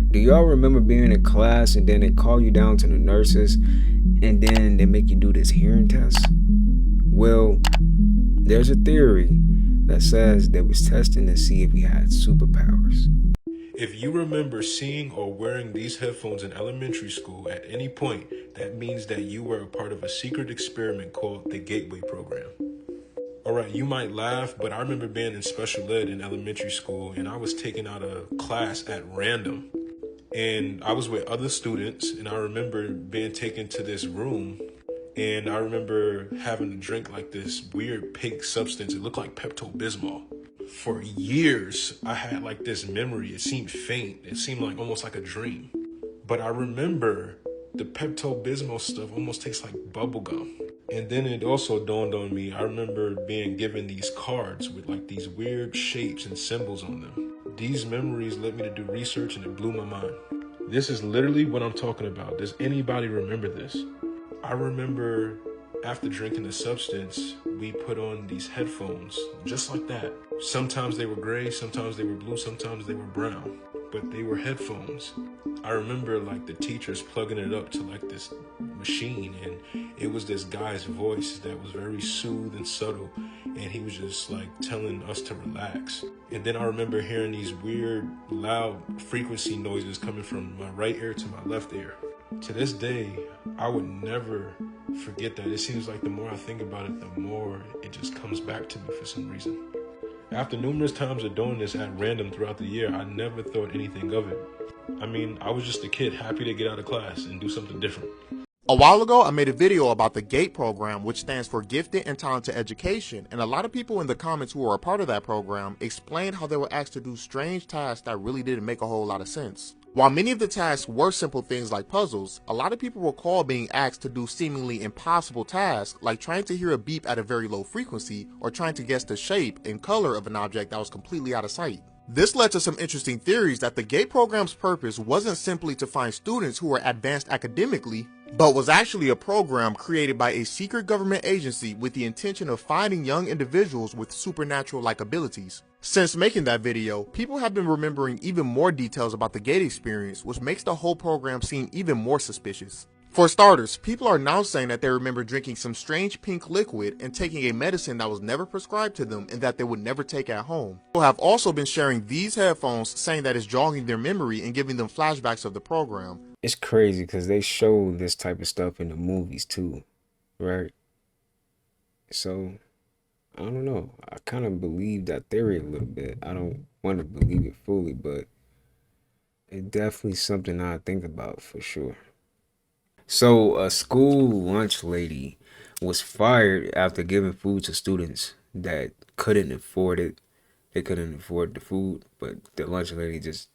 Do y'all remember being in class and then they call you down to the nurses and then they make you do this hearing test? Well, there's a theory that says they was testing to see if we had superpowers. If you remember seeing or wearing these headphones in elementary school at any point, that means that you were a part of a secret experiment called the Gateway Program. Alright, you might laugh, but I remember being in special ed in elementary school and I was taking out a class at random. And I was with other students and I remember being taken to this room and I remember having to drink like this weird pink substance. It looked like Pepto-Bismol. For years, I had like this memory. It seemed faint. It seemed like almost like a dream. But I remember the Pepto-Bismol stuff almost tastes like bubblegum. And then it also dawned on me, I remember being given these cards with like these weird shapes and symbols on them. These memories led me to do research and it blew my mind. This is literally what I'm talking about. Does anybody remember this? I remember after drinking the substance, we put on these headphones just like that. Sometimes they were gray, sometimes they were blue, sometimes they were brown, but they were headphones. I remember like the teachers plugging it up to like this machine and it was this guy's voice that was very soothed and subtle and he was just like telling us to relax. And then I remember hearing these weird loud frequency noises coming from my right ear to my left ear. To this day, I would never forget that. It seems like the more I think about it, the more it just comes back to me for some reason. After numerous times of doing this at random throughout the year, I never thought anything of it. I mean, I was just a kid happy to get out of class and do something different. A while ago, I made a video about the GATE program, which stands for Gifted and Talented Education, and a lot of people in the comments who were a part of that program explained how they were asked to do strange tasks that really didn't make a whole lot of sense. While many of the tasks were simple things like puzzles, a lot of people recall being asked to do seemingly impossible tasks like trying to hear a beep at a very low frequency or trying to guess the shape and color of an object that was completely out of sight. This led to some interesting theories that the GATE program's purpose wasn't simply to find students who were advanced academically, but was actually a program created by a secret government agency with the intention of finding young individuals with supernatural-like abilities. Since making that video, people have been remembering even more details about the GATE experience, which makes the whole program seem even more suspicious. For starters, people are now saying that they remember drinking some strange pink liquid and taking a medicine that was never prescribed to them and that they would never take at home. People have also been sharing these headphones saying that it's jogging their memory and giving them flashbacks of the program. It's crazy because they show this type of stuff in the movies too, right? So, I don't know. I kind of believe that theory a little bit. I don't want to believe it fully, but it's definitely something I think about for sure. So a school lunch lady was fired after giving food to students that couldn't afford it. They couldn't afford the food, but the lunch lady just,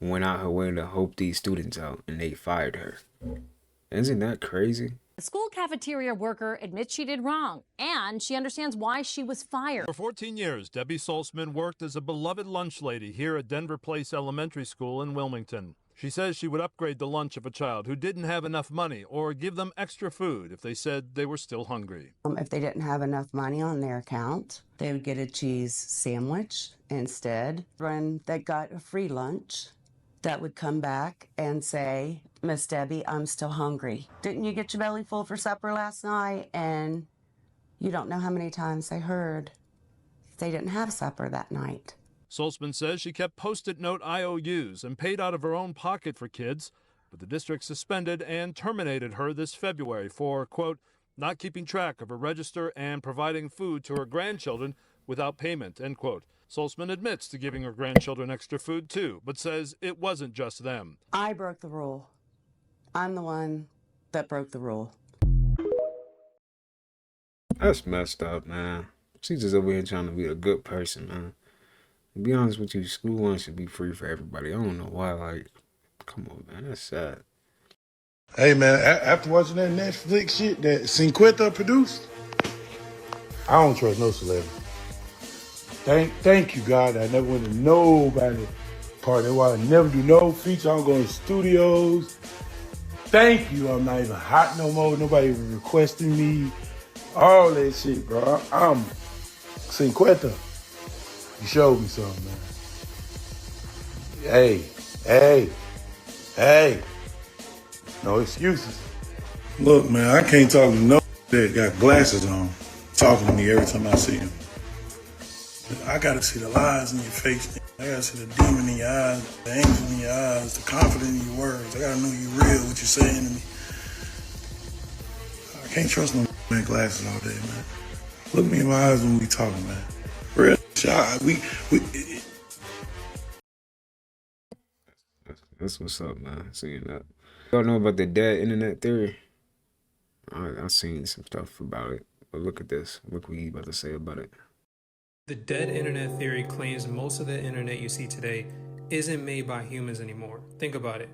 went out her way to help these students out and they fired her. Isn't that crazy? The school cafeteria worker admits she did wrong, and she understands why she was fired. For 14 years, Debbie Saltzman worked as a beloved lunch lady here at Denver Place Elementary School in Wilmington. She says she would upgrade the lunch of a child who didn't have enough money or give them extra food if they said they were still hungry. If they didn't have enough money on their account, they would get a cheese sandwich instead. When they got a free lunch, that would come back and say, "Miss Debbie, I'm still hungry. Didn't you get your belly full for supper last night?" And you don't know how many times they heard they didn't have supper that night. Saltzman says she kept Post-it note IOUs and paid out of her own pocket for kids, but the district suspended and terminated her this February for, quote, not keeping track of her register and providing food to her grandchildren without payment, end quote. Saltzman admits to giving her grandchildren extra food too, but says it wasn't just them. I broke the rule. I'm the one that broke the rule. That's messed up, man. She's just over here trying to be a good person, man. To be honest with you, school lunch should be free for everybody. I don't know why, come on, man, that's sad. Hey, man, after watching that Netflix shit that Cinquetta produced, I don't trust no celebrity. Thank you, God. I never went to nobody party. That's why I never do no feature. I don't go to studios. Thank you. I'm not even hot no more. Nobody even requesting me. All that shit, bro. I'm Cinquetta. You showed me something, man. Hey. No excuses. Look, man, I can't talk to no that got glasses on talking to me every time I see him. I gotta see the lies in your face. I gotta see the demon in your eyes, the angel in your eyes, the confidence in your words. I gotta know you real, what you're saying to me. I can't trust no man glasses all day, man. Look me in my eyes when we talking, man. Real shot. That's what's up, man. Seeing that. Y'all know about the dead internet theory? I've seen some stuff about it. But look at this. Look what he about to say about it. The dead internet theory claims most of the internet you see today isn't made by humans anymore. Think about it.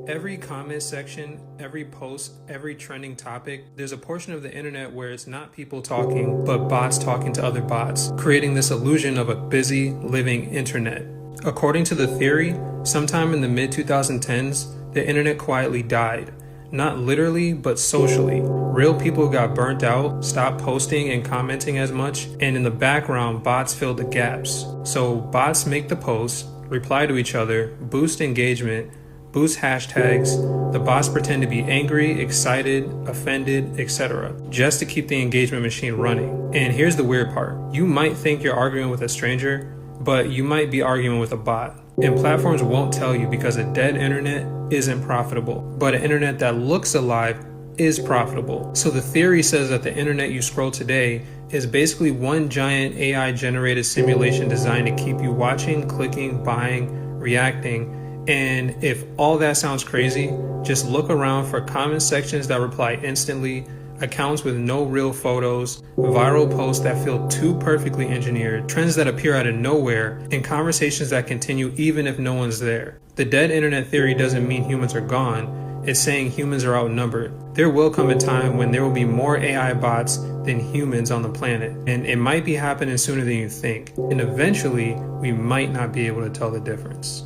Every comment section, every post, every trending topic, there's a portion of the internet where it's not people talking, but bots talking to other bots, creating this illusion of a busy, living internet. According to the theory, sometime in the mid-2010s, the internet quietly died. Not literally, but socially. Real people got burnt out, stopped posting and commenting as much, and in the background, bots filled the gaps. So bots make the posts, reply to each other, boost engagement, boost hashtags, the bots pretend to be angry, excited, offended, etc., just to keep the engagement machine running. And here's the weird part. You might think you're arguing with a stranger, but you might be arguing with a bot. And platforms won't tell you because a dead internet isn't profitable, but an internet that looks alive is profitable. So the theory says that the internet you scroll today is basically one giant AI generated simulation designed to keep you watching, clicking, buying, reacting. And if all that sounds crazy, just look around for comment sections that reply instantly, accounts with no real photos, viral posts that feel too perfectly engineered, trends that appear out of nowhere, and conversations that continue even if no one's there. The dead internet theory doesn't mean humans are gone, it's saying humans are outnumbered. There will come a time when there will be more AI bots than humans on the planet, and it might be happening sooner than you think, and eventually we might not be able to tell the difference.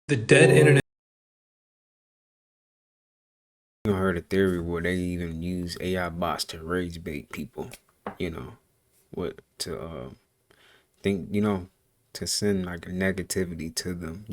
The dead internet. I heard a theory where they even use AI bots to rage bait people, what to think, to send like a negativity to them,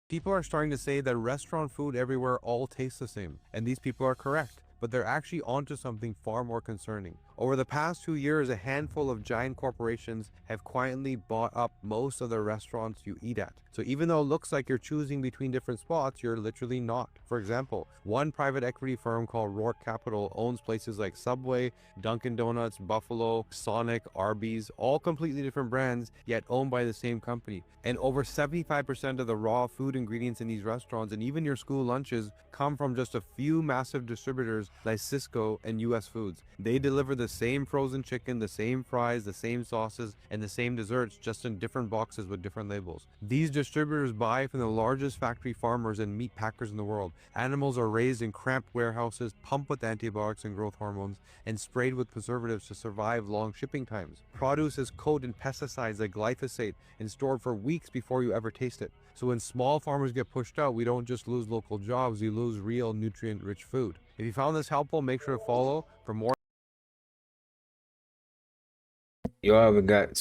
People are starting to say that restaurant food everywhere all tastes the same, and these people are correct, but they're actually onto something far more concerning. Over the past 2 years, a handful of giant corporations have quietly bought up most of the restaurants you eat at. So even though it looks like you're choosing between different spots, you're literally not. For example, one private equity firm called Rourke Capital owns places like Subway, Dunkin' Donuts, Buffalo, Sonic, Arby's, all completely different brands, yet owned by the same company. And over 75% of the raw food ingredients in these restaurants and even your school lunches come from just a few massive distributors like Cisco and US Foods. They deliver the same frozen chicken, the same fries, the same sauces, and the same desserts, just in different boxes with different labels. These distributors buy from the largest factory farmers and meat packers in the world. Animals are raised in cramped warehouses, pumped with antibiotics and growth hormones, and sprayed with preservatives to survive long shipping times. Produce is coated in pesticides like glyphosate and stored for weeks before you ever taste it. So when small farmers get pushed out, we don't just lose local jobs, we lose real nutrient-rich food. If you found this helpful, make sure to follow for more. Y'all ever got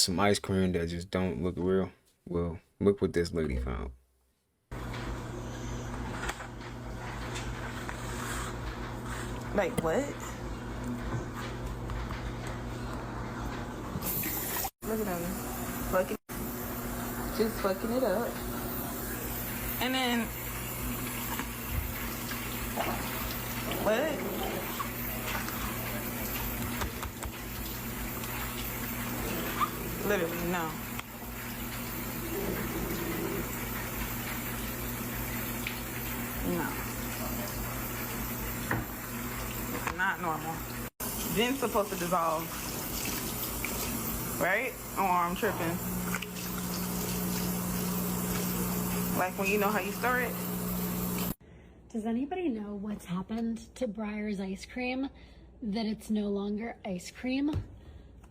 some ice cream that just don't look real? Well, look what this lady found. Like what? Look at him. Just fucking it up. And then what? Literally, no. No. It's not normal. Then it's supposed to dissolve. Right? Or I'm tripping. Like when you know how you stir it. Does anybody know what's happened to Breyers ice cream? That it's no longer ice cream?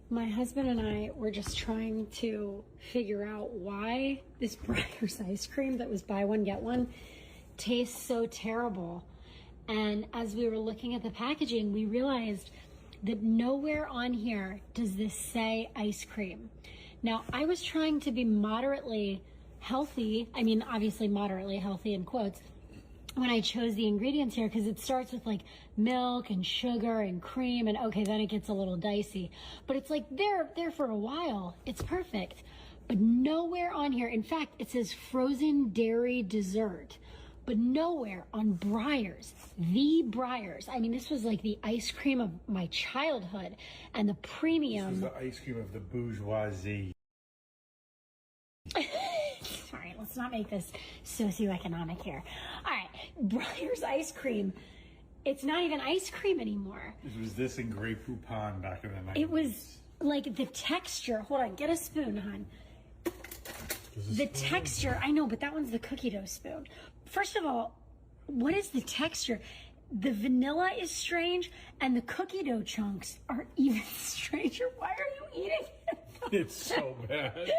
My husband and I were just trying to figure out why this Breyers ice cream that was buy one, get one tastes so terrible. And as we were looking at the packaging, we realized that nowhere on here does this say ice cream. Now, I was trying to be moderately healthy. I mean, obviously moderately healthy in quotes, when I chose the ingredients here, because it starts with like milk and sugar and cream, and okay, then it gets a little dicey. But it's like there for a while. It's perfect. But nowhere on here, in fact, it says frozen dairy dessert, but nowhere on Breyers, the Breyers. I mean, this was like the ice cream of my childhood, and the premium. This is the ice cream of the bourgeoisie. Sorry, let's not make this socioeconomic here. All right, Breyers ice cream. It's not even ice cream anymore. This was this in Grey Poupon back in the 90s. It was like the texture. Hold on, get a spoon, hon. The texture, I know, but that one's the cookie dough spoon. First of all, what is the texture? The vanilla is strange, and the cookie dough chunks are even stranger. Why are you eating it? It's so bad.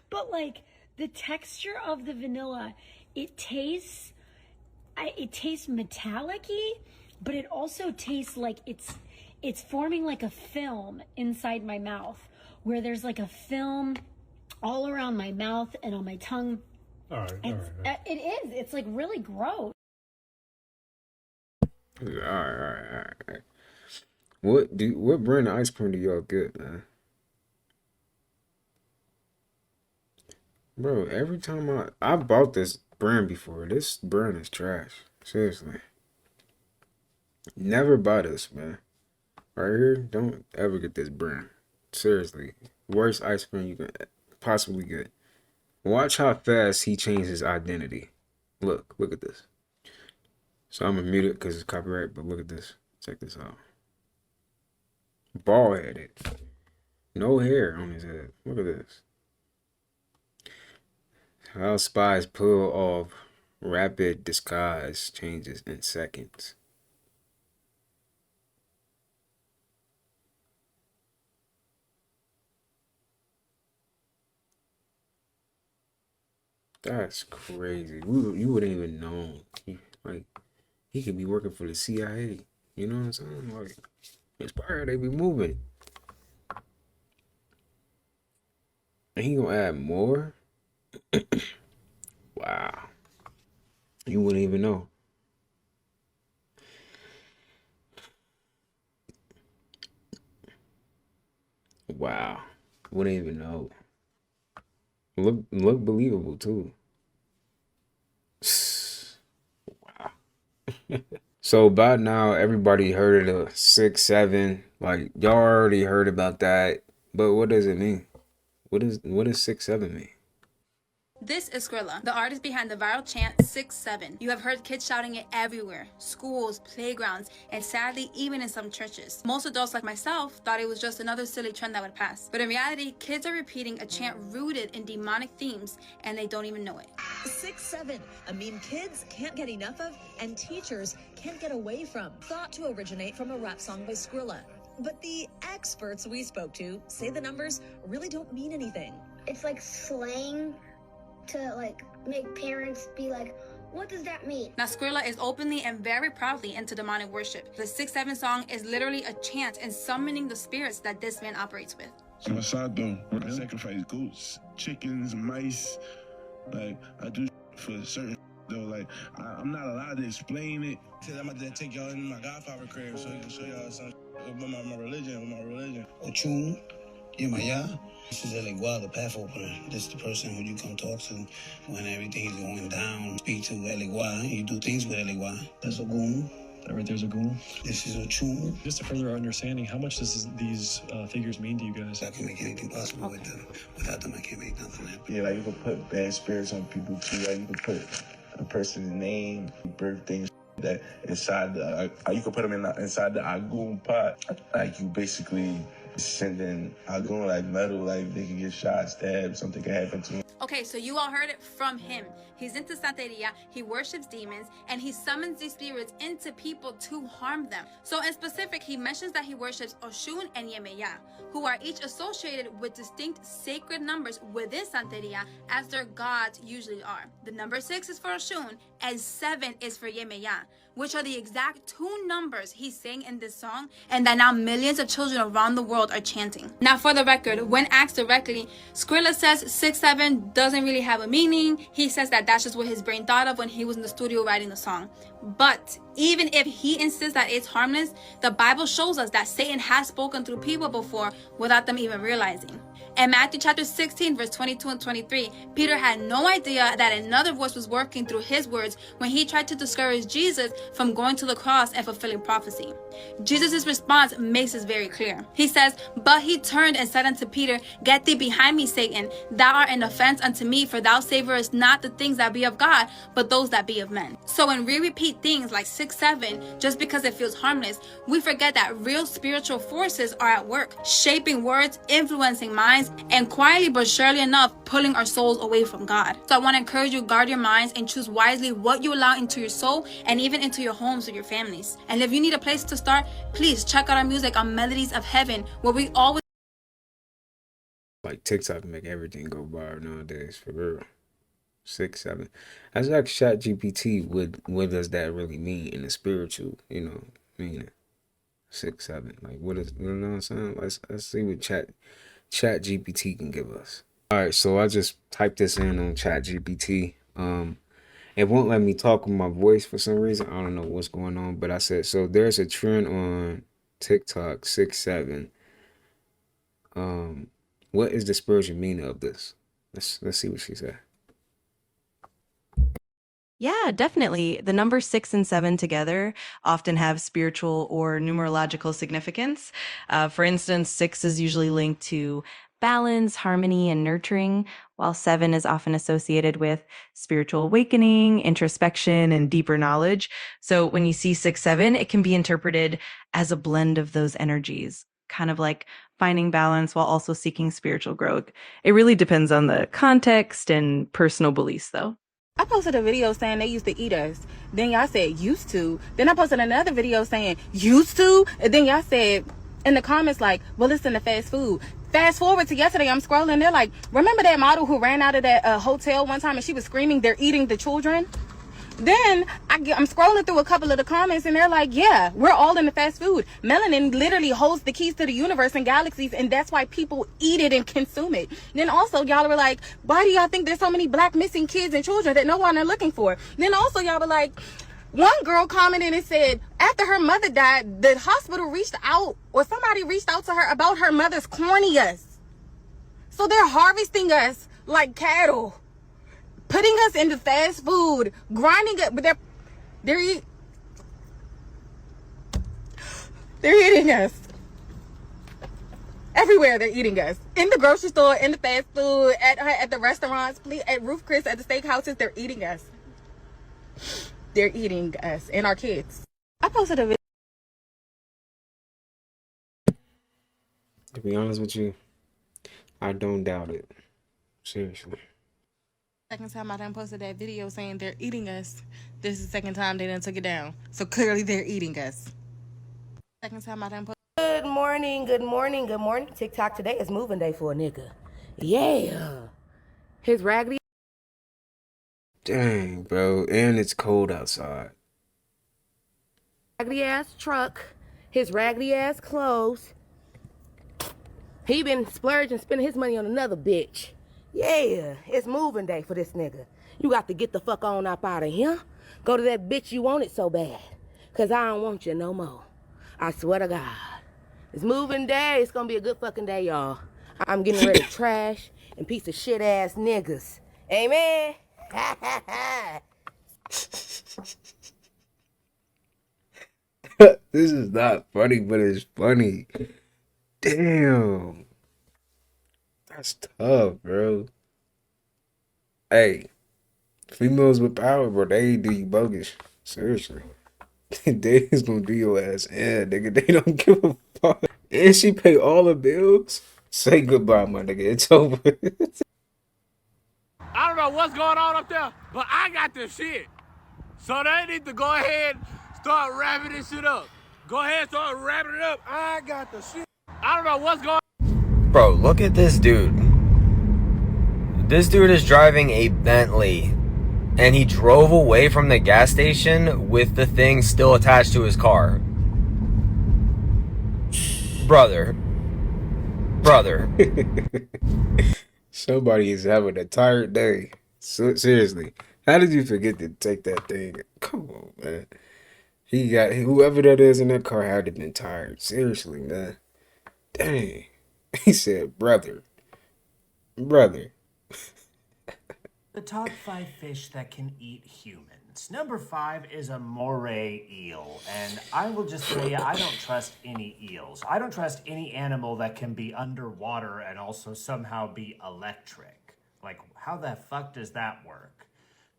But like the texture of the vanilla, it tastes metallic-y, but it also tastes like it's forming like a film inside my mouth, where there's like a film all around my mouth and on my tongue. All right. It is. It's like really gross. All right. What brand of ice cream do y'all get, man? Bro, every time I bought this brand before, this brand is trash. Seriously. Never buy this, man. Right here, don't ever get this brand. Seriously. Worst ice cream you can possibly get. Watch how fast he changed his identity. Look at this. So I'm gonna mute it because it's copyright, but look at this. Check this out. Bald headed. No hair on his head. Look at this. How spies pull off rapid disguise changes in seconds. That's crazy. You wouldn't even know. He could be working for the CIA. You know what I'm saying? Like, inspired, they be moving. And he gonna add more? Wow. You wouldn't even know. Wow. Wouldn't even know. Look believable too. Wow. So by now everybody heard of the 6'7". Like y'all already heard about that. But what does it mean? What does 6'7" mean? This is Skrilla, the artist behind the viral chant 6'7". You have heard kids shouting it everywhere, schools, playgrounds, and sadly, even in some churches. Most adults like myself thought it was just another silly trend that would pass. But in reality, kids are repeating a chant rooted in demonic themes, and they don't even know it. 6'7", a meme kids can't get enough of, and teachers can't get away from. Thought to originate from a rap song by Skrilla. But the experts we spoke to say the numbers really don't mean anything. It's like slang to like make parents be like, what does that mean? Now Skrilla is openly and very proudly into demonic worship. The 6'7" song is literally a chant and summoning the spirits that this man operates with. I'm a sado. I sacrifice goats, chickens, mice. Like I do for certain though. Like I'm not allowed to explain it. I'm about to take y'all in my godfather crib so I can show y'all something about my religion. Ochun, Yemaya. This is GAWD, the path opener. This is the person who you come talk to when everything's going down. Speak to GAWD. You do things with GAWD. That's a goon. That right there's a goon. This is Ochun. Just to further understanding, how much does these figures mean to you guys? I can make anything possible with them. Without them, I can't make nothing happen. Yeah, like you can put bad spirits on people too. Like you can put a person's name, birthday, that inside the. You can put them inside the agoon pot. Like you basically sending agoon like metal, like they can get shot, stabbed, something can happen to them. Okay, so you all heard it from him. He's into Santeria, he worships demons, and he summons these spirits into people to harm them. So in specific, he mentions that he worships Oshun and Yemeya, who are each associated with distinct sacred numbers within Santeria, as their gods usually are. The number 6 is for Oshun, and 7 is for Yemeya, which are the exact 2 numbers he sang in this song, and that now millions of children around the world are chanting. Now, for the record, when asked directly, Skrilla says 6-7 doesn't really have a meaning. He says that that's just what his brain thought of when he was in the studio writing the song. But even if he insists that it's harmless, the Bible shows us that Satan has spoken through people before without them even realizing. In Matthew chapter 16, verse 22 and 23, Peter had no idea that another voice was working through his words when he tried to discourage Jesus from going to the cross and fulfilling prophecy. Jesus' response makes this very clear. He says, "But he turned and said unto Peter, Get thee behind me, Satan. Thou art an offense unto me, for thou savorest not the things that be of God, but those that be of men." So when we repeat things like 6-7 just because it feels harmless, we forget that real spiritual forces are at work, shaping words, influencing minds, and quietly but surely enough, pulling our souls away from God. So I want to encourage you, guard your minds and choose wisely what you allow into your soul and even into your homes or your families. And if you need a place to start, please check out our music on Melodies of Heaven, where we always Like TikTok make everything go viral nowadays, for real. 6-7. I was like ChatGPT, what does that really mean in the spiritual, meaning? 6-7. Like what is, you know what I'm saying? Let's see what ChatGPT can give us. Alright, so I just typed this in on ChatGPT. It won't let me talk with my voice for some reason. I don't know what's going on, but I said, so there's a trend on TikTok, 6-7. What is the spiritual meaning of this? Let's see what she said. Yeah, definitely. The numbers 6 and 7 together often have spiritual or numerological significance. For instance, 6 is usually linked to balance, harmony, and nurturing, while 7 is often associated with spiritual awakening, introspection, and deeper knowledge. So when you see 6-7, it can be interpreted as a blend of those energies, kind of like finding balance while also seeking spiritual growth. It really depends on the context and personal beliefs, though. I posted a video saying they used to eat us. Then y'all said used to. Then I posted another video saying used to. And then y'all said in the comments like, well, it's in the fast food. Fast forward to yesterday, I'm scrolling. They're like, remember that model who ran out of that hotel one time and she was screaming, they're eating the children? Then I'm scrolling through a couple of the comments and they're like, yeah, we're all in the fast food. Melanin literally holds the keys to the universe and galaxies, and that's why people eat it and consume it. Then also y'all were like, why do y'all think there's so many black missing kids and children that no one are looking for? Then also y'all were like, one girl commented and said after her mother died, the hospital reached out, or somebody reached out to her about her mother's corneas. So they're harvesting us like cattle, putting us into fast food, grinding it, but they're eating us. Everywhere they're eating us. In the grocery store, in the fast food, at the restaurants, at Roof Chris, at the steakhouses, they're eating us. They're eating us and our kids. I posted a video. To be honest with you, I don't doubt it. Seriously. Second time I done posted that video saying they're eating us. This is the second time they done took it down. So clearly they're eating us. Second time I done posted. Good morning, good morning, good morning. TikTok today is moving day for a nigga. Yeah. His raggedy. Dang, bro. And it's cold outside. Raggedy ass truck. His raggedy ass clothes. He been splurging, spending his money on another bitch. Yeah, it's moving day for this nigga. You got to get the fuck on up out of here. Go to that bitch you want it so bad. Cause I don't want you no more. I swear to God. It's moving day. It's gonna be a good fucking day, y'all. I'm getting rid of trash and piece of shit ass niggas. Amen. This is not funny, but it's funny. Damn. That's tough, bro. Hey, females with power, bro, they do you bogus. Seriously. They is gonna do your ass in, nigga. They don't give a fuck. And she pay all the bills. Say goodbye, my nigga. It's over. don't know what's going on up there, but I got the shit. So they need to go ahead, start wrapping this shit up. Go ahead, start wrapping it up. I got the shit. I don't know what's going on. Bro, look at this dude. This dude is driving a Bentley, and he drove away from the gas station with the thing still attached to his car. Brother. Somebody is having a tired day. So, seriously, how did you forget to take that thing? Come on, man. He got whoever that is in that car had to been tired. Seriously, man. Dang. He said, brother. The top 5 fish that can eat humans. Number 5 is a moray eel. And I will just say I don't trust any eels. I don't trust any animal that can be underwater and also somehow be electric. Like, how the fuck does that work?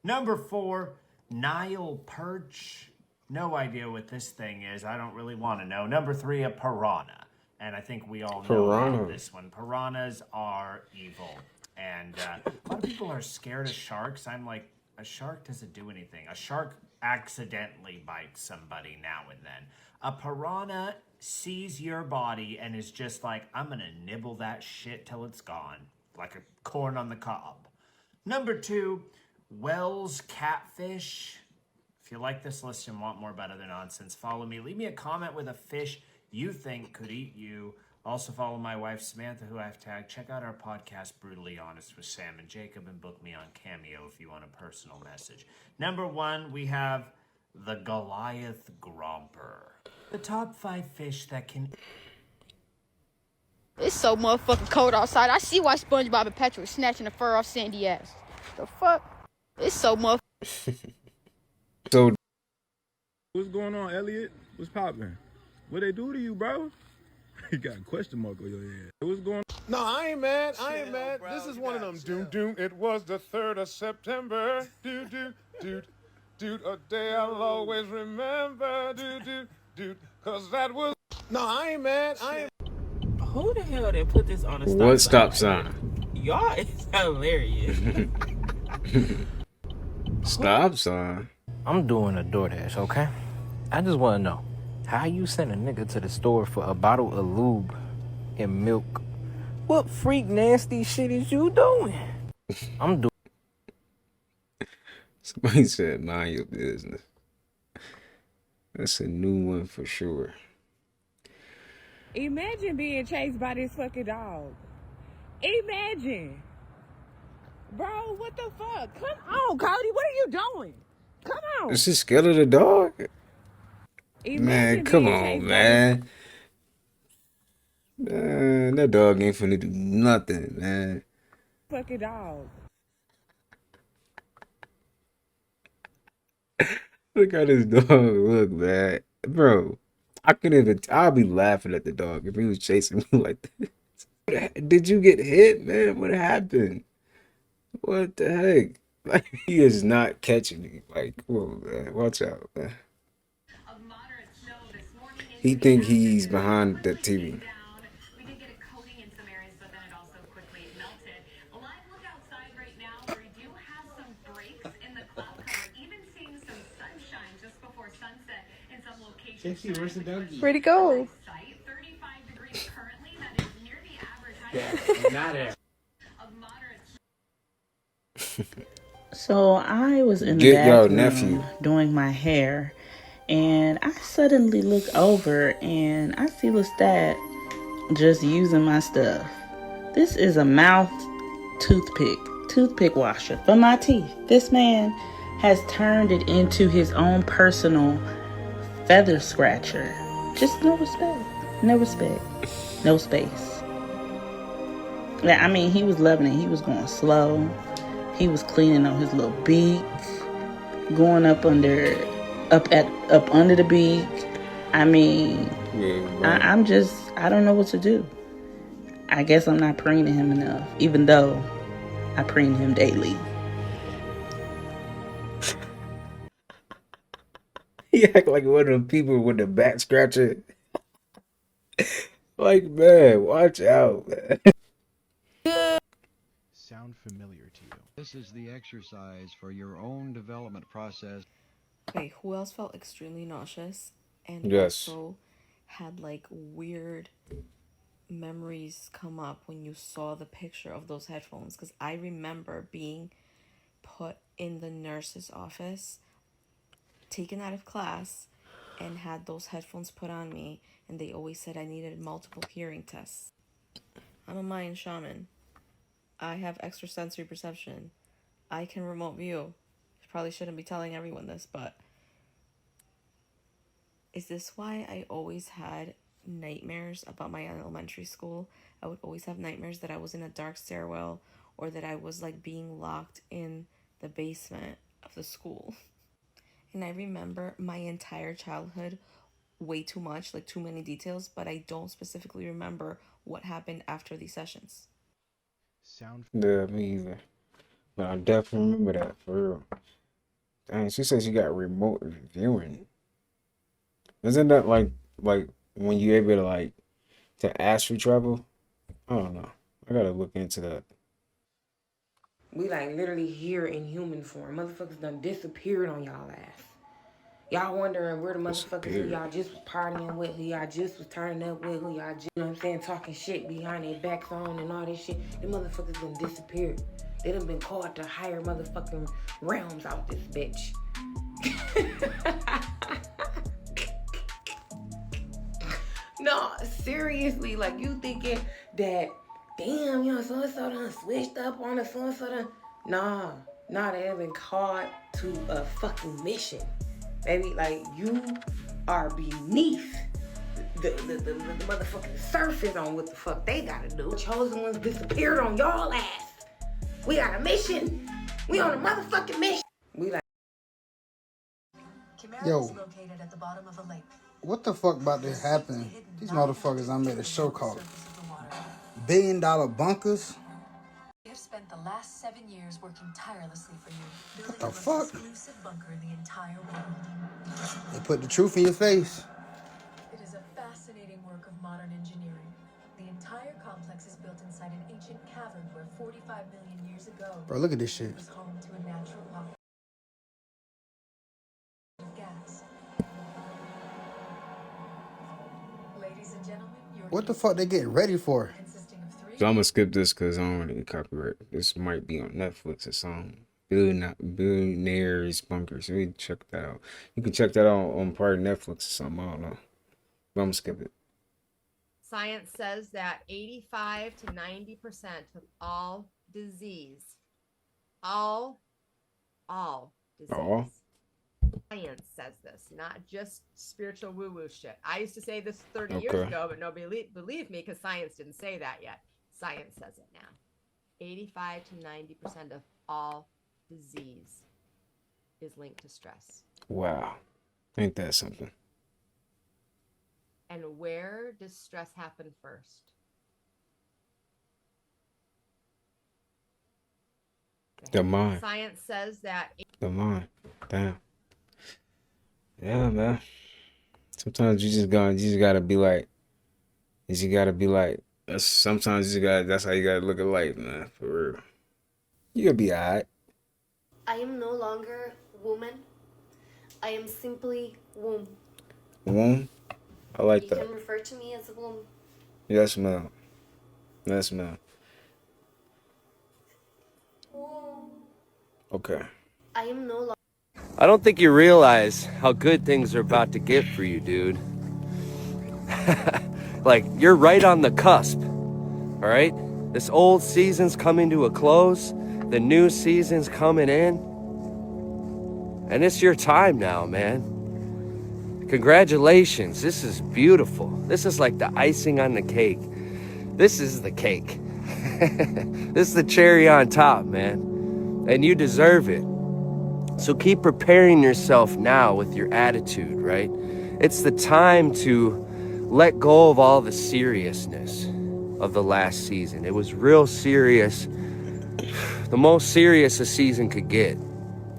Number 4, Nile perch. No idea what this thing is. I don't really want to know. Number 3, a piranha. And I think we all know about this one. Piranhas are evil. And a lot of people are scared of sharks. I'm like, a shark doesn't do anything. A shark accidentally bites somebody now and then. A piranha sees your body and is just like, I'm going to nibble that shit till it's gone. Like a corn on the cob. Number 2, Wells catfish. If you like this list and want more about other nonsense, follow me. Leave me a comment with a fish you think could eat you. Also follow my wife Samantha, who I've tagged. Check out our podcast, Brutally Honest with Sam and Jacob, and book me on Cameo if you want a personal message. Number 1, we have the Goliath Gromper. The top 5 fish that can... It's so motherfucking cold outside. I see why SpongeBob and Patrick snatching the fur off Sandy ass. The fuck? It's so motherfucking... So... What's going on, Elliot? What's poppin'? What they do to you, bro? You got a question mark on your head. What's going on? No, I ain't mad. This is one of them doom. It was the 3rd of September. A day I'll always remember. Cause that was... No, I ain't mad. Who the hell did put this on a stop What sign? stop sign? Y'all is hilarious. Stop sign? I'm doing a DoorDash, okay? I just want to know, how you send a nigga to the store for a bottle of lube and milk? What freak nasty shit is you doing? I'm doing... Somebody said, mind your business. That's a new one for sure. Imagine being chased by this fucking dog. Imagine. Bro, what the fuck? Come on, Cody. What are you doing? Come on. Is she scared of the dog? Imagine Man, come being on, chased by man. Man, that dog ain't finna do nothing, man. this fucking dog. Look how this dog look, man. Bro, I'll be laughing at the dog if he was chasing me like this. Did you get hit, man? What happened? What the heck? Like, he is not catching me. Like, whoa, man. Watch out, man. He think he's behind the TV. Where'd he go? So I was in the Get your bathroom nephew. doing my hair, and I suddenly look over and I see Lestat just using my stuff. This is a mouth toothpick washer for my teeth. This man has turned it into his own personal feather scratcher. Just no respect. No space. Yeah, I mean, he was loving it. He was going slow. He was cleaning on his little beak, going up under the beak. I mean, I don't know what to do. I guess I'm not preening him enough, even though I preen him daily. He act like one of them people with the back scratcher. Like, man, watch out, man. sound familiar to you? This is the exercise for your own development process. Okay, who else felt extremely nauseous and Yes. also had like weird memories come up when you saw the picture of those headphones? Because I remember being put in the nurse's office, taken out of class, and had those headphones put on me, and they always said I needed multiple hearing tests. I'm a Mayan shaman. I have extrasensory perception. I can remote view. Probably shouldn't be telling everyone this, but is this why I always had nightmares about my elementary school? I would always have nightmares that I was in a dark stairwell or that I was like being locked in the basement of the school. And I remember my entire childhood way too much, like too many details, but I don't specifically remember what happened after these sessions. Yeah, me either. But I definitely remember that for real. Dang, she says you got remote viewing. Isn't that like when you able to like to astral travel? I don't know. I gotta look into that. We like literally here in human form. Motherfuckers done disappeared on y'all ass. Y'all wondering where the motherfuckers who y'all just was partying with, who y'all just was turning up with, who y'all just, you know what I'm saying, talking shit behind their backs on and all this shit. Them motherfuckers done disappeared. They done been called to higher motherfucking realms out this bitch. No, seriously, like you thinking that, damn, you know, so-and-so done switched up on the so-and-so done. Nah, they have been called to a fucking mission. Baby, like, you are beneath the motherfucking surface on what the fuck they gotta do. Chosen ones disappeared on y'all ass. We got a mission. We on a motherfucking mission. We like. Yo, what the fuck about to happen? These motherfuckers, I made a show called $1 Billion Bunkers. We have spent the last 7 years working tirelessly for you, What building the the fuck? most exclusive bunker in the entire world. They put the truth in your face. It is a fascinating work of modern engineering. The entire complex is built inside an ancient cavern where 45 million years ago, Bro, look at this shit. it was home to a natural pocket of gas. Ladies and gentlemen, your What the fuck they getting ready for? So I'm gonna skip this because I don't want to get copyright. This might be on Netflix or something. Billionaires Bunker. So we check that out. You can check that out on part of Netflix or something. I don't know. But I'm gonna skip it. Science says that 85 to 90% of all disease, all disease. All? Science says this, not just spiritual woo-woo shit. I used to say this 30 years ago, but nobody believed me because science didn't say that yet. Science says it now. 85 to 90% of all disease is linked to stress. Wow. Ain't that something? And where does stress happen first? The mind. Science says that. The mind. Damn. Yeah, man. Sometimes you just gotta be like, sometimes that's how you gotta look at life, man. For real. You gonna be alright. I am no longer woman. I am simply womb. Womb? I like You that. can refer to me as a womb. Yes, ma'am. Yes, ma'am. Womb. Okay. I am no longer. I don't think you realize how good things are about to get for you, dude. Like, you're right on the cusp, all right? This old season's coming to a close. The new season's coming in. And it's your time now, man. Congratulations. This is beautiful. This is like the icing on the cake. This is the cake. This is the cherry on top, man. And you deserve it. So keep preparing yourself now with your attitude, right? It's the time to let go of all the seriousness of the last season. It was real serious. The most serious a season could get,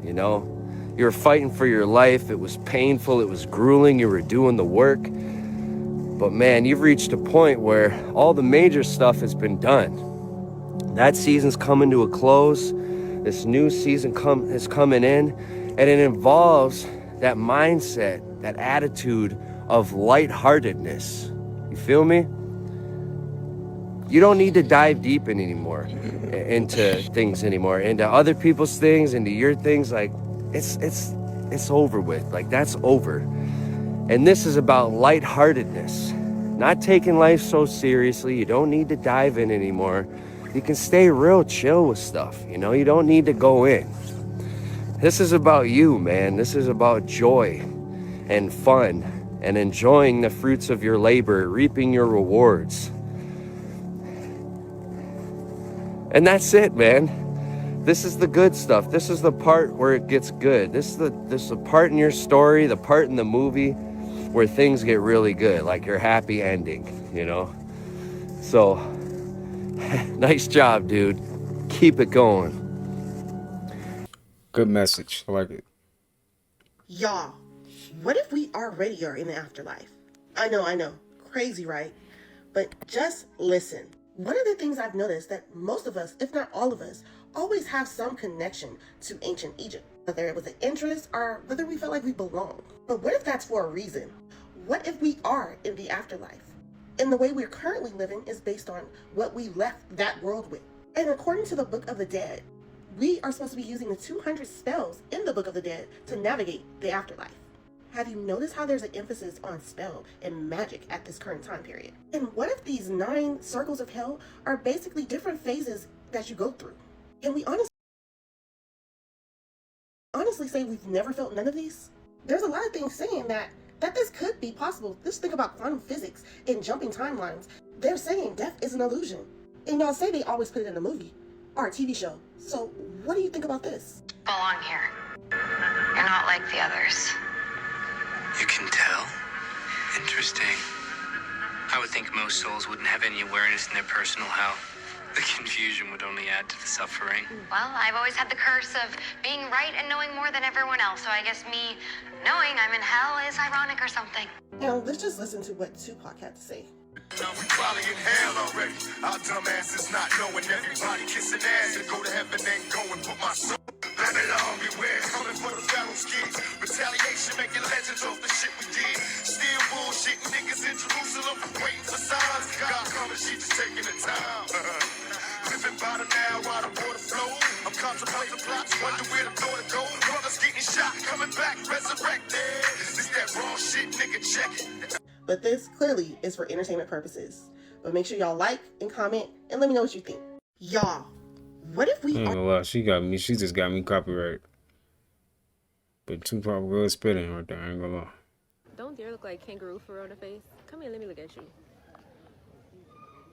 you know? You were fighting for your life. It was painful. It was grueling. You were doing the work. But man, you've reached a point where all the major stuff has been done. That season's coming to a close. This new season is coming in, and it involves that mindset, that attitude of lightheartedness. You feel me? You don't need to dive deep in anymore, into things anymore, into other people's things, into your things. Like, it's over with. Like, that's over. And this is about lightheartedness, not taking life so seriously. You don't need to dive in anymore. You can stay real chill with stuff, you know? You don't need to go in. This is about you, man. This is about joy and fun and enjoying the fruits of your labor, reaping your rewards. And that's it, man. This is the good stuff. This is the part where it gets good. This is the part in your story, the part in the movie where things get really good, like your happy ending, you know? So, nice job, dude. Keep it going. Good message. I like it. Y'all, what if we already are in the afterlife? I know. Crazy, right? But just listen. One of the things I've noticed that most of us, if not all of us, always have some connection to ancient Egypt, whether it was an interest or whether we felt like we belong. But what if that's for a reason? What if we are in the afterlife? And the way we're currently living is based on what we left that world with. And according to the Book of the Dead, we are supposed to be using the 200 spells in the Book of the Dead to navigate the afterlife. Have you noticed how there's an emphasis on spell and magic at this current time period? And what if these 9 circles of hell are basically different phases that you go through? Can we honestly say we've never felt none of these? There's a lot of things saying that this could be possible. Just think about quantum physics and jumping timelines. They're saying death is an illusion. And y'all say they always put it in a movie or a TV show. So what do you think about this? Belong here. You're not like the others. You can tell? Interesting. I would think most souls wouldn't have any awareness in their personal hell. The confusion would only add to the suffering. Well, I've always had the curse of being right and knowing more than everyone else, so I guess me knowing I'm in hell is ironic or something. Now, let's just listen to what Tupac had to say. Now we probably in hell already. Our dumb asses not knowing everybody kissing ass and go to heaven ain't going. Put my soul I belong beware. Coming for the pharaoh skins. Retaliation making legends off the shit we did. Still bullshitting niggas in Jerusalem waiting for signs. God coming, she just taking the time. Living by the now while the water flows. I'm contemplating plots, wonder where the door to go. Brothers getting shot, coming back, resurrected. This that raw shit, nigga, check it. But this clearly is for entertainment purposes. But make sure y'all like and comment and let me know what you think. Y'all, what if we I ain't gonna lie, she just got me copyright. But Tupac was spitting right there, I ain't gonna lie. Don't dare look like Kangaroo for on the face. Come here, let me look at you.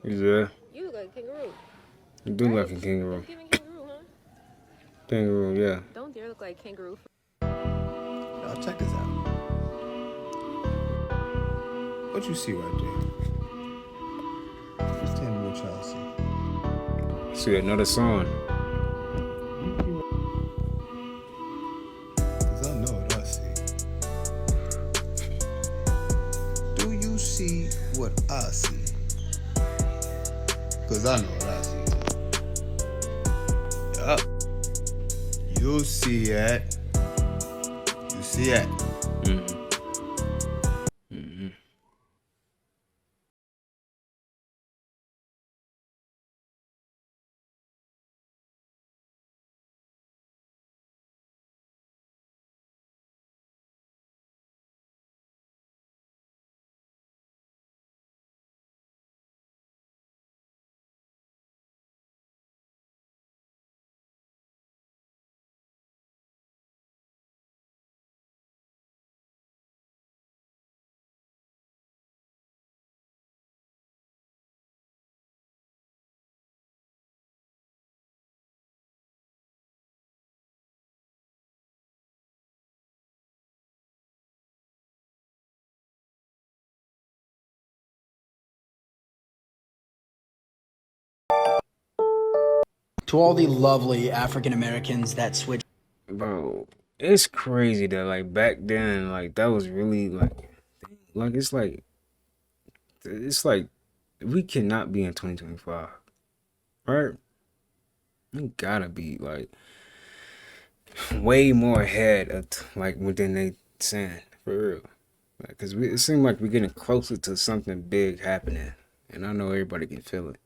You there? You look like Kangaroo. You do look like a kangaroo. Kangaroo, huh? Kangaroo, yeah. Don't dare look like Kangaroo. Y'all check this out. What you see right there? Just tell me what y'all see. See another song. Cause I know what I see. Do you see what I see? Cause I know what I see. Yup. You see it. You see it. To all the lovely African Americans that switch. Bro, it's crazy that like back then, like that was really like it's like we cannot be in 2025, right? You gotta be like way more ahead of like within they saying for real. Because it seems like we're getting closer to something big happening, and I know everybody can feel it.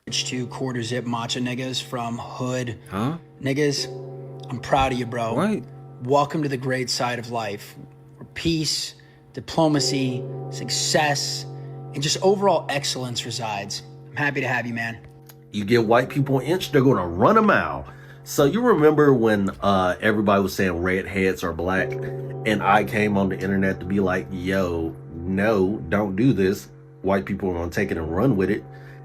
To quarter zip matcha niggas from hood niggas. I'm proud of you, bro. What? Welcome to the great side of life, where peace, diplomacy, success, and just overall excellence resides. I'm happy to have you, man. You get white people an inch, they're gonna run a mile. So you remember when everybody was saying redheads are black, and I came on the internet to be like, yo, no, don't do this. White people are gonna take it and run with it.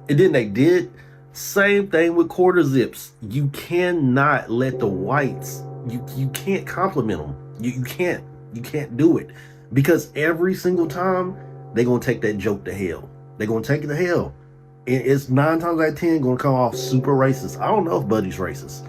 And then they did. Same thing with quarter zips. You cannot let the whites, you can't compliment them. You can't do it. Because every single time, they're gonna take that joke to hell. They're gonna take it to hell. And it's 9 times out of 10 gonna come off super racist. I don't know if Buddy's racist.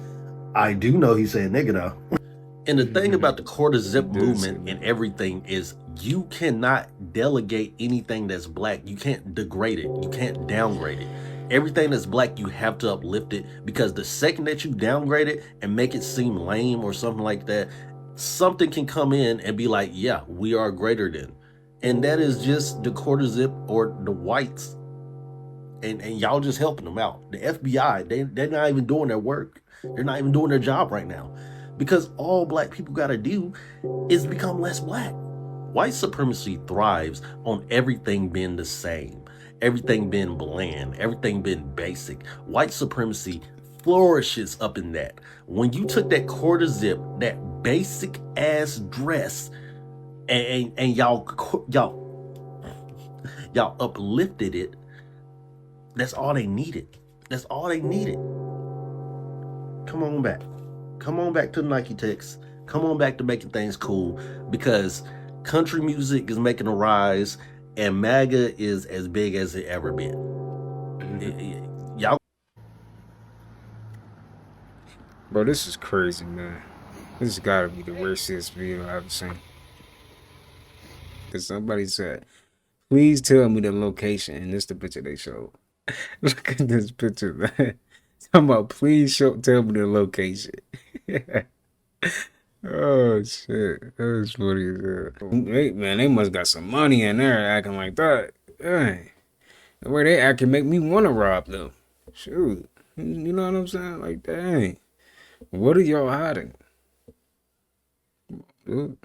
I do know he's saying nigga though. And the thing about the quarter zip movement and everything is you cannot delegate anything that's black. You can't degrade it. You can't downgrade it. Everything that's black, you have to uplift it, because the second that you downgrade it and make it seem lame or something like that, something can come in and be like, yeah, we are greater than. And that is just the quarter zip or the whites. And y'all just helping them out. The FBI, they're not even doing their work. They're not even doing their job right now. Because all black people got to do is become less black. White supremacy thrives on everything being the same. Everything being bland. Everything being basic. White supremacy flourishes up in that. When you took that quarter zip, that basic ass dress, and y'all uplifted it, that's all they needed. That's all they needed. Come on back. Come on back to the Nike Techs. Come on back to making things cool, because country music is making a rise and MAGA is as big as it ever been. Y'all. Bro, this is crazy, man. This has gotta be the worst video I've ever seen. Because somebody said, please tell me the location, and this the picture they showed. Look at this picture, man. Talking about, please tell me the location. Oh shit, that was funny as hell. Man, they must got some money in there acting like that. Dang. The way they acting make me want to rob them. Shoot, you know what I'm saying? Like, dang, what are y'all hiding? Ooh.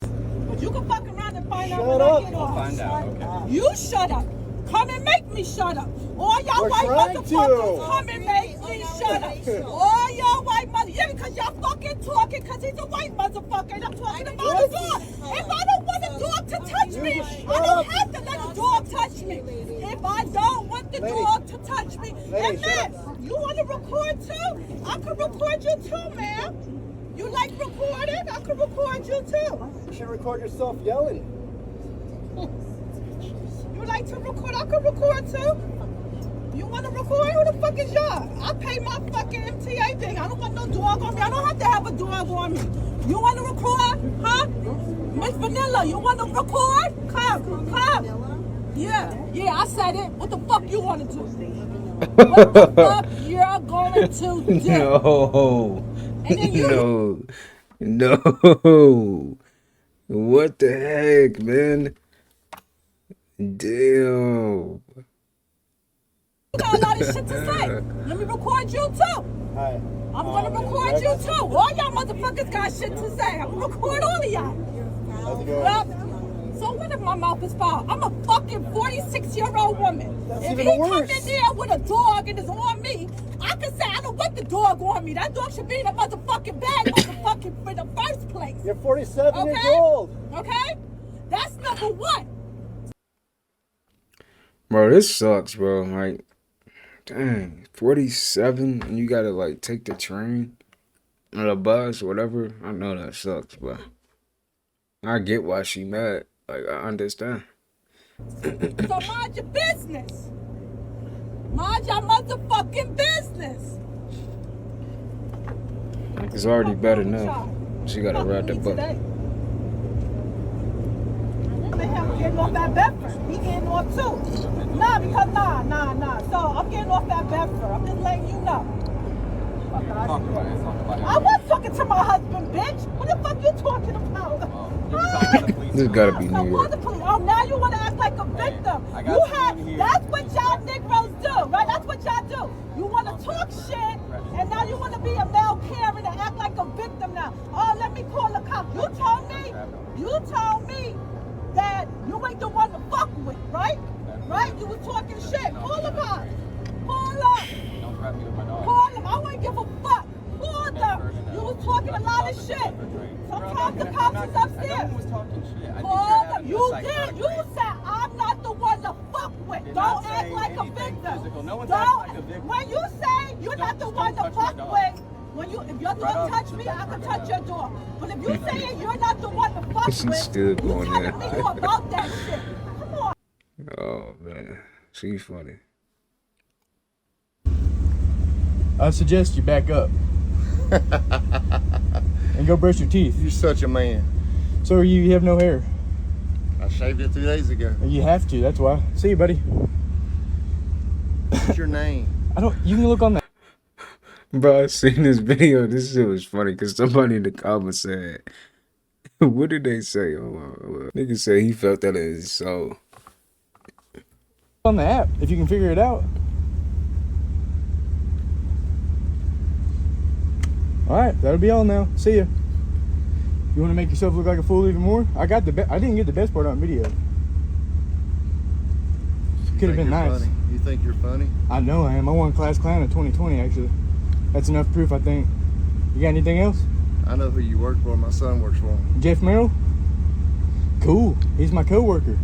But you can fuck around and find out when I get off. Find out, okay. You shut up. Come and make me shut up. All y'all white motherfuckers come and make me shut up. All y'all white motherfuckers. Yeah, because y'all fucking talking because he's a white motherfucker and I'm talking about a dog. If I don't want a dog to touch me, I don't have to let a dog touch me. If I don't want the dog to touch me. And man, you want to record too? I can record you too, man. You like recording? I can record you too. You should record yourself yelling. You like to record? I can record too. You want to record? Who the fuck is y'all? I pay my fucking MTA thing. I don't want no dog on me. I don't have to have a dog on me. You want to record? Huh? Miss Vanilla, you want to record? Come. Yeah, I said it. What the fuck you want to do? What the fuck you're going to do? No. And then you No. What the heck, man? Damn. You got a lot of shit to say. Let me record you too. Hi. I'm gonna record you too. All y'all motherfuckers got shit to say. I'm gonna record all of y'all. How's it going? Yep. So what if my mouth is foul? I'm a fucking 46-year-old woman. That's if he even come worse. in there with a dog and is on me, I can say I don't want the dog on me. That dog should be in a motherfucking bag, motherfucking, in the first place. You're 47 years old. Okay? That's number one. Bro, this sucks, bro. Like, dang, 47 and you gotta like take the train or the bus or whatever. I know that sucks, but I get why she mad. Like, I understand. So mind your business. Mind your motherfucking business. It's already better now. She gotta ride the bus. They have getting off that Bedford. He getting off too. Nah. So I'm getting off that Bedford. I'm just letting you know. I was talking to my husband, bitch. What the fuck you talking about? This gotta be New York. Oh, now you want to act like a victim. That's what y'all Negroes do, right? That's what y'all do. You want to talk shit, and now you want to be a male parent and act like a victim now. Oh, let me call the cops. You told me that you ain't the one to fuck with, right? Right? You was talking shit. Call the cops. Call them. Call them. I wouldn't give a fuck. Call them. You was talking a lot of shit. Sometimes the cops is upstairs. Call them. You did. You said I'm not the one to fuck with. Don't act like a victim. Don't. When you say you're not the one to fuck with, if your door touch me, I can touch your door. But if you saying you're not the one to fuck with, She's still going you there. telling me you about that shit. Come on. Oh man, she's funny. I suggest you back up and go brush your teeth. You're such a man. So are you. You have no hair. I shaved it 2 days ago. You have to. That's why. See you, buddy. What's your name? I don't. You can look on that. Bro, I seen this video. This shit was funny because somebody in the comments said, "What did they say?" Oh, nigga said he felt that in his soul. On the app, if you can figure it out. All right, that'll be all now. See ya. You want to make yourself look like a fool even more? I didn't get the best part on video. Could have been nice. Funny? You think you're funny? I know I am. I won Class Clown in 2020, actually. That's enough proof, I think. You got anything else? I know who you work for. My son works for him. Jeff Merrill? Cool. He's my co-worker.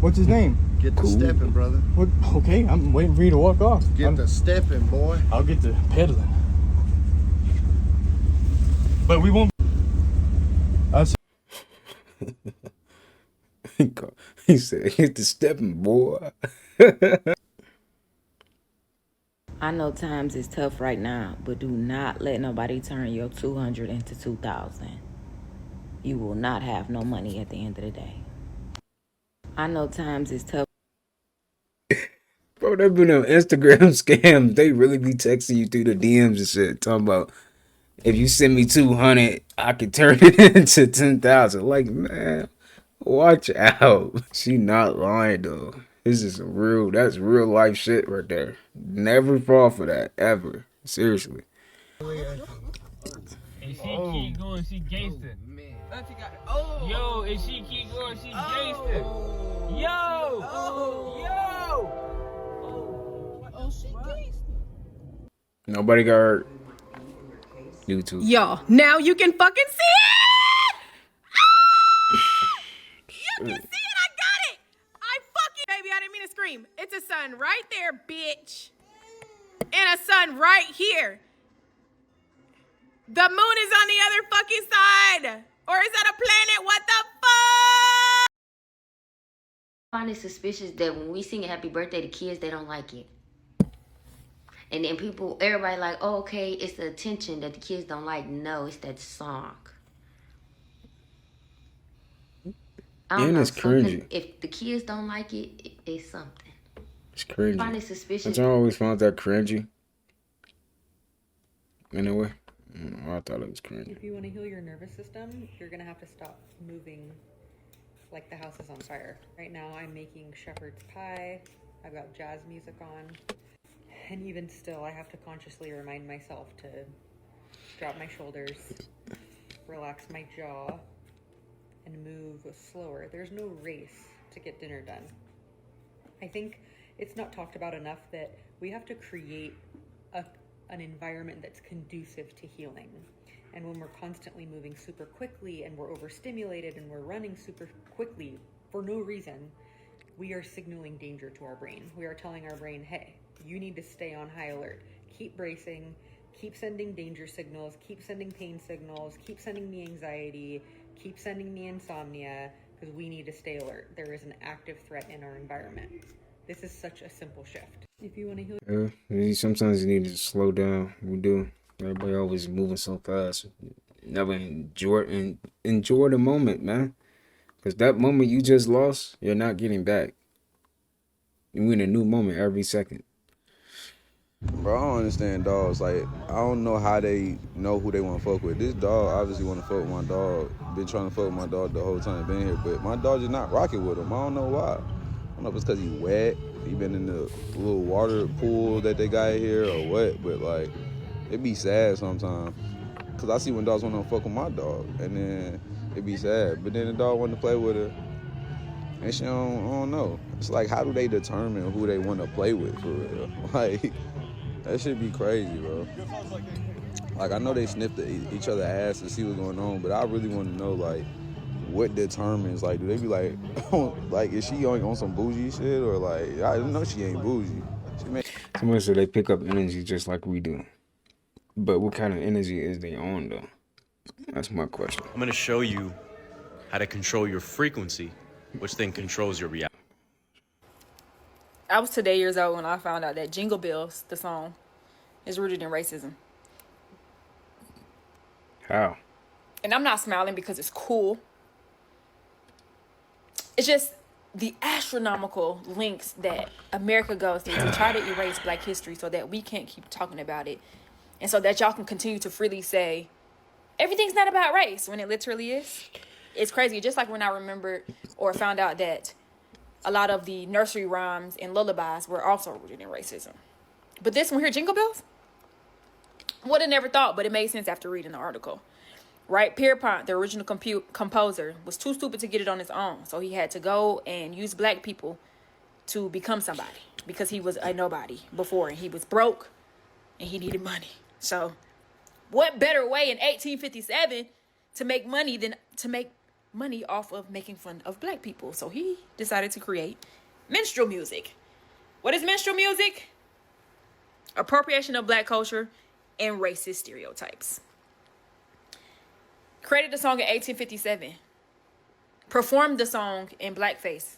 What's his name? Get to stepping, brother. What? Okay, I'm waiting for you to walk off. Get to stepping, boy. I'll get to pedaling. But we won't. He said, "Hit the stepping, boy." I know times is tough right now, but do not let nobody turn your 200 into 2,000. You will not have no money at the end of the day. I know times is tough. Bro, they've been on Instagram scams. They really be texting you through the DMs and shit, talking about, if you send me 200, I can turn it into 10,000. Like, man, watch out. She not lying though. This is that's real life shit right there. Never fall for that, ever. Seriously. And she keep going, she gangster. Yo, and she keep going, she gangster. Yo! She gangster. Nobody got hurt. YouTube. Yo, now you can fucking see it! You can see it, I got it! I fucking, baby, I didn't mean to scream. It's a sun right there, bitch. And a sun right here. The moon is on the other fucking side. Or is that a planet? What the fuck? I find it suspicious that when we sing happy birthday to kids, they don't like it. And then everybody like, oh, okay, it's the attention that the kids don't like. No, it's that song. I don't And know, it's cringy. if the kids don't like it, it's something. It's cringy. I find it suspicious. I always found that cringy. Anyway, I thought it was cringy. If you want to heal your nervous system, you're going to have to stop moving like the house is on fire. Right now, I'm making shepherd's pie. I've got jazz music on. And even still, I have to consciously remind myself to drop my shoulders, relax my jaw, and move slower. There's no race to get dinner done. I think it's not talked about enough that we have to create an environment that's conducive to healing. And when we're constantly moving super quickly and we're overstimulated and we're running super quickly for no reason, we are signaling danger to our brain. We are telling our brain, hey, you need to stay on high alert. Keep bracing, keep sending danger signals, keep sending pain signals, keep sending me anxiety, keep sending me insomnia, because we need to stay alert. There is an active threat in our environment. This is such a simple shift. If you want to heal... Sometimes you need to slow down. We do. Everybody always moving so fast. Never enjoy the moment, man. Because that moment you just lost, you're not getting back. You in a new moment every second. Bro, I don't understand dogs. Like, I don't know how they know who they want to fuck with. This dog obviously want to fuck with my dog. Been trying to fuck with my dog the whole time been here, but my dog just not rocking with him. I don't know why. I don't know if it's because he wet, he been in the little water pool that they got here or what, but like, it be sad sometimes. Because I see when dogs want to fuck with my dog, and then it be sad. But then the dog want to play with her, and she don't, I don't know. It's like, how do they determine who they want to play with for real? Like, that shit be crazy, bro. Like, I know they sniffed each other's ass to see what's going on, but I really want to know, like, what determines, like, do they be like, like, is she on some bougie shit, or like, I know she ain't bougie. Someone said they pick up energy just like we do. But what kind of energy is they on, though? That's my question. I'm going to show you how to control your frequency, which then controls your reality. I was today years old when I found out that Jingle Bells, the song, is rooted in racism. How? And I'm not smiling because it's cool. It's just the astronomical lengths that America goes through to try to erase Black history so that we can't keep talking about it. And so that y'all can continue to freely say, everything's not about race, when it literally is. It's crazy. Just like when I remembered or found out that a lot of the nursery rhymes and lullabies were also rooted in racism. But this one here, Jingle Bells, would have never thought, but it made sense after reading the article. Right? Parrot, the original composer, was too stupid to get it on his own. So he had to go and use Black people to become somebody because he was a nobody before and he was broke and he needed money. So what better way in 1857 to make money than to make money off of making fun of Black people? So he decided to create minstrel music. What is minstrel music? Appropriation of Black culture and racist stereotypes. Created the song in 1857. Performed the song in blackface.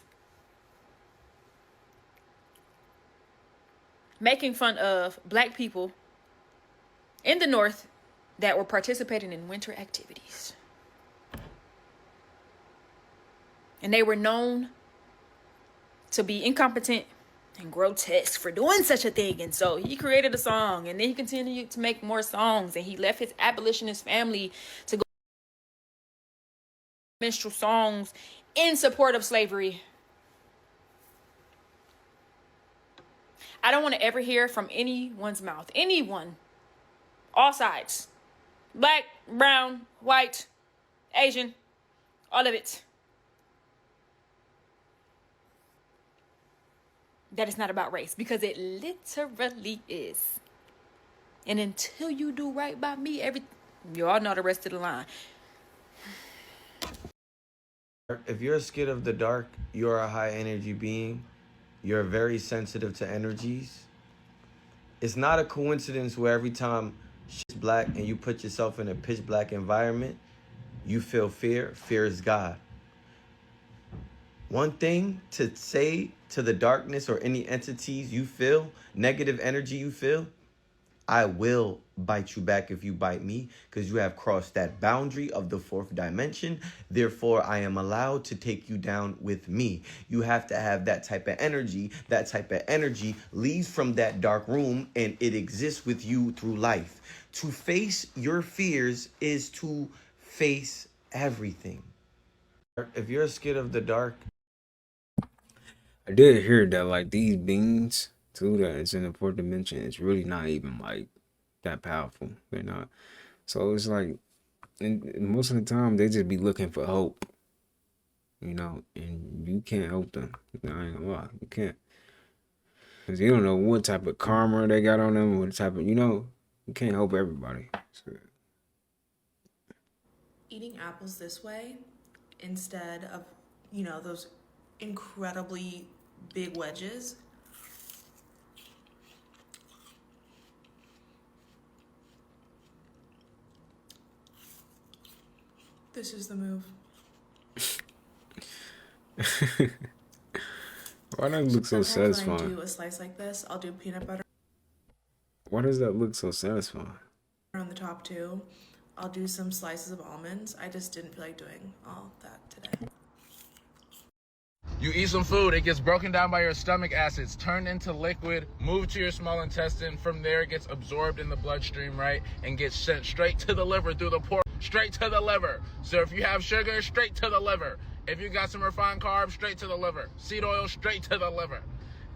Making fun of Black people in the North that were participating in winter activities. And they were known to be incompetent and grotesque for doing such a thing. And so he created a song, and then he continued to make more songs, and he left his abolitionist family to go minstrel songs in support of slavery. I don't want to ever hear from anyone's mouth, anyone, all sides, Black, brown, white, Asian, all of it, that it's not about race, because it literally is. And until you do right by me, you all know the rest of the line. If you're scared of the dark, you're a high energy being. You're very sensitive to energies. It's not a coincidence where every time shit's black and you put yourself in a pitch black environment, you feel fear. Fear is God. One thing to say to the darkness or any entities you feel, negative energy you feel, I will bite you back if you bite me, because you have crossed that boundary of the fourth dimension. Therefore, I am allowed to take you down with me. You have to have that type of energy. That type of energy leaves from that dark room and it exists with you through life. To face your fears is to face everything. If you're scared of the dark. I did hear that, like, these beings too, that it's in the fourth dimension, it's really not even like that powerful. They're not. So it's like, and most of the time they just be looking for hope, you know, and you can't help them. I ain't gonna lie, you can't, because you don't know what type of karma they got on them, what type of, you know, you can't help everybody. So. Eating apples this way instead of, you know, those incredibly big wedges. This is the move. Why does it look so Sometimes satisfying? when I do a slice like this, I'll do peanut butter Why does that look so satisfying? on the top too. I'll do some slices of almonds. I just didn't feel like doing all that today. You eat some food, it gets broken down by your stomach acids, turned into liquid, moved to your small intestine. From there, it gets absorbed in the bloodstream, right? And gets sent straight to the liver through the port, straight to the liver. So if you have sugar, straight to the liver. If you got some refined carbs, straight to the liver. Seed oil, straight to the liver.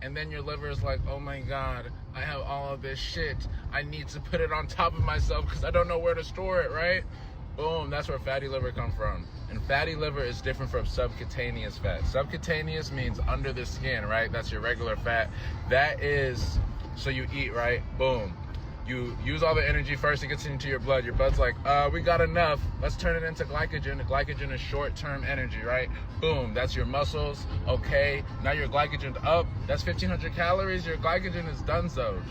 And then your liver is like, oh my God, I have all of this shit. I need to put it on top of myself because I don't know where to store it, right? Boom, that's where fatty liver comes from. And fatty liver is different from subcutaneous fat. Subcutaneous means under the skin, right? That's your regular fat. That is, so you eat, right? Boom. You use all the energy first, it gets into your blood. Your blood's like, we got enough. Let's turn it into glycogen. Glycogen is short-term energy, right? Boom, that's your muscles. Okay, now your glycogen's up. That's 1,500 calories. Your glycogen is donezo.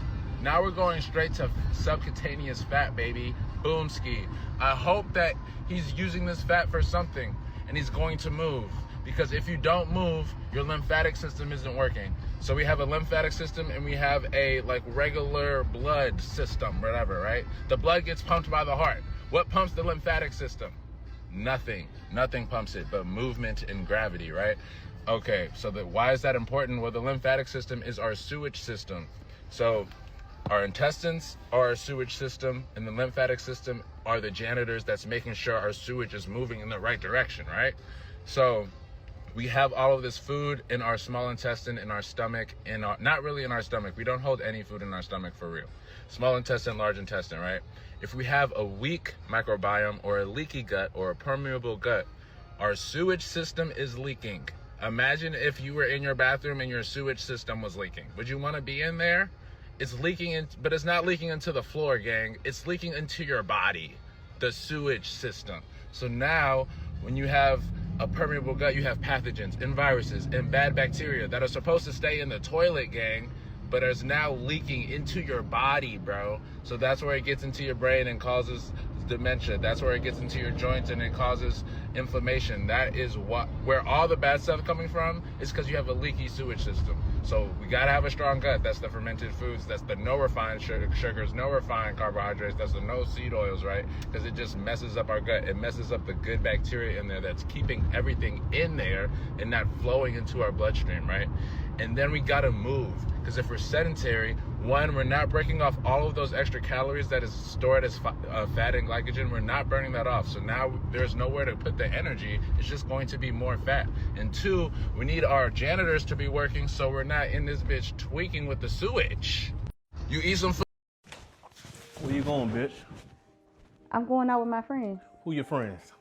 Now we're going straight to subcutaneous fat, baby. Boom ski. I hope that he's using this fat for something and he's going to move, because if you don't move, your lymphatic system isn't working. So we have a lymphatic system and we have a like regular blood system, whatever, right? The blood gets pumped by the heart. What pumps the lymphatic system? Nothing. Nothing pumps it but movement and gravity, right? Okay, so why is that important? Well, the lymphatic system is our sewage system. So our intestines are our sewage system, and the lymphatic system are the janitors that's making sure our sewage is moving in the right direction, right? So we have all of this food in our small intestine, in our stomach, not really in our stomach. We don't hold any food in our stomach for real. Small intestine, large intestine, right? If we have a weak microbiome or a leaky gut or a permeable gut, our sewage system is leaking. Imagine if you were in your bathroom and your sewage system was leaking. Would you want to be in there? It's leaking, but it's not leaking into the floor, gang. It's leaking into your body, the sewage system. So now, when you have a permeable gut, you have pathogens and viruses and bad bacteria that are supposed to stay in the toilet, gang, but is now leaking into your body, bro. So that's where it gets into your brain and causes dementia. That's where it gets into your joints and it causes inflammation. That is where all the bad stuff coming from is because you have a leaky sewage system. So we gotta have a strong gut. That's the fermented foods. That's the no refined sugars, no refined carbohydrates. That's the no seed oils, right? Because it just messes up our gut. It messes up the good bacteria in there that's keeping everything in there and not flowing into our bloodstream, right? And then we gotta move, because if we're sedentary, one, we're not breaking off all of those extra calories that is stored as fat and glycogen. We're not burning that off. So now there's nowhere to put the energy. It's just going to be more fat. And two, we need our janitors to be working so we're not in this bitch tweaking with the sewage. You eat some food. Where you going, bitch? I'm going out with my friends. Who your friends?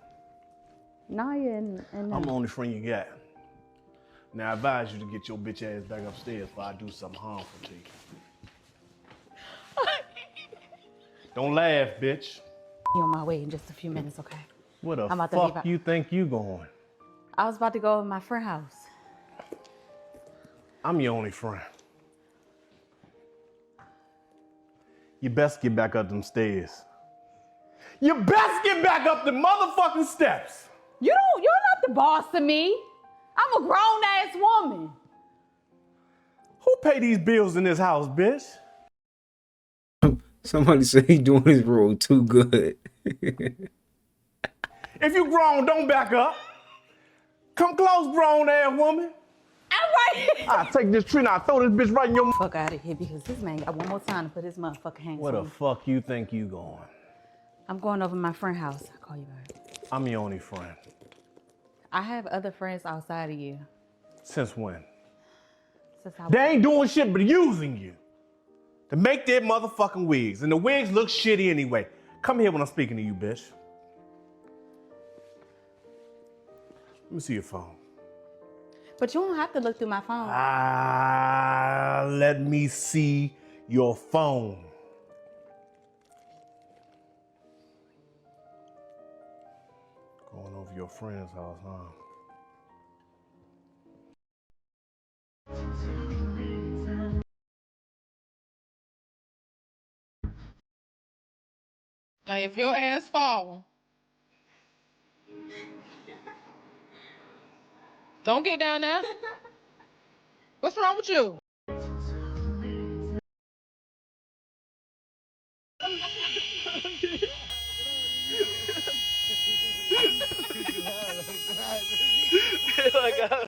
Naya and I'm the only friend you got. Now I advise you to get your bitch ass back upstairs before I do something harmful to you. Don't laugh, bitch. You on my way in just a few minutes, okay? Where the I'm about to leave fuck out. you think you going? I was about to go to my friend's house. I'm your only friend. You best get back up them stairs. You best get back up the motherfucking steps. You're not the boss to me. I'm a grown ass woman. Who pay these bills in this house, bitch? Somebody say he doing his role too good. If you grown, don't back up. Come close, grown ass woman. All right. I take this tree and I throw this bitch right in your Fuck out of here, because this man got one more time to put his motherfucking hands Where on the me. fuck you think you going? I'm going over to my friend's house. I'll call you back. I'm your only friend. I have other friends outside of you. Since when? Since I They ain't doing shit but using you to make their motherfucking wigs. And the wigs look shitty anyway. Come here when I'm speaking to you, bitch. Let me see your phone. But you don't have to look through my phone. Let me see your phone. Going over your friend's house, huh? Now, if your ass fall, don't get down there. What's wrong with you? Oh my God.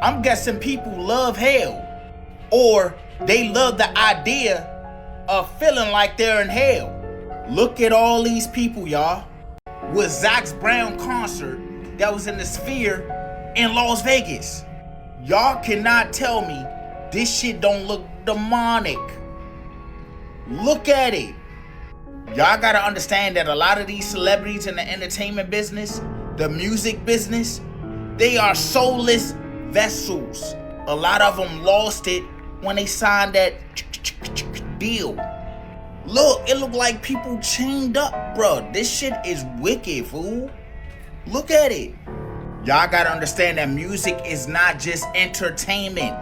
I'm guessing people love hell, or they love the idea of feeling like they're in hell. Look at all these people, y'all, with Zach's Brown concert that was in the Sphere in Las Vegas. Y'all cannot tell me this shit don't look demonic. Look at it. Y'all gotta understand that a lot of these celebrities in the entertainment business, the music business, they are soulless vessels. A lot of them lost it when they signed that deal. Look, it look like people chained up, bro. This shit is wicked, fool. Look at it. Y'all gotta understand that music is not just entertainment.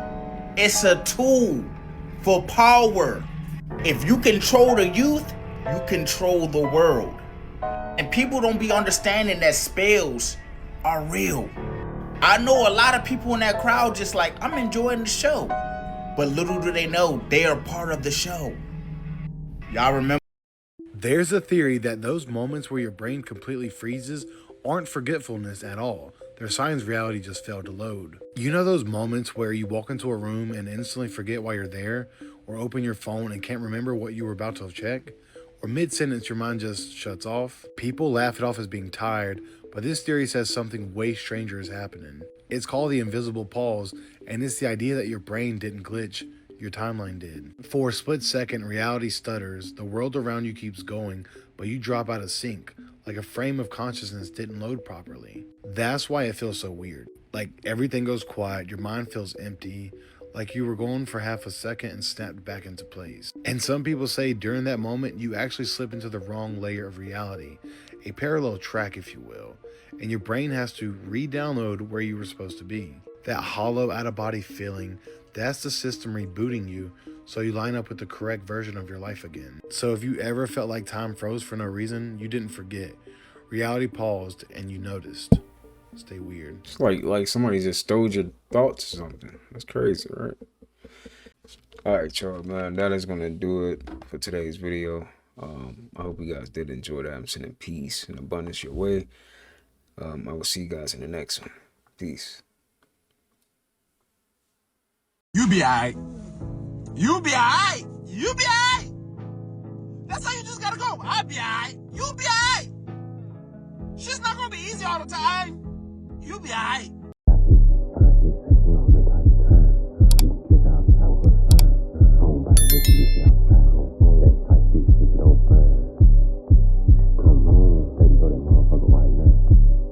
It's a tool for power. If you control the youth, you control the world. And people don't be understanding that spells are real. I know a lot of people in that crowd just like, I'm enjoying the show. But little do they know, they are part of the show. Y'all remember? There's a theory that those moments where your brain completely freezes aren't forgetfulness at all. They're signs reality just failed to load. You know those moments where you walk into a room and instantly forget why you're there, or open your phone and can't remember what you were about to check? Or mid-sentence your mind just shuts off? People laugh it off as being tired, but this theory says something way stranger is happening. It's called the invisible pause, and it's the idea that your brain didn't glitch, your timeline did. For a split second, reality stutters, the world around you keeps going, but you drop out of sync, like a frame of consciousness didn't load properly. That's why it feels so weird. Like everything goes quiet, your mind feels empty, like you were gone for half a second and snapped back into place. And some people say during that moment, you actually slip into the wrong layer of reality, a parallel track, if you will, and your brain has to re-download where you were supposed to be. That hollow out-of-body feeling, that's the system rebooting you so you line up with the correct version of your life again. So if you ever felt like time froze for no reason, you didn't forget. Reality paused and you noticed. Stay weird. It's like somebody just stole your thoughts or something. That's crazy, right? Alright, y'all, man. That is gonna do it for today's video. I hope you guys did enjoy that. I'm sending peace and abundance your way. I will see you guys in the next one. Peace. You be alright. You be alright. You be alright. That's how you just gotta go. I'll be alright. You be alright. Shit's not gonna be easy all the time. You be alright.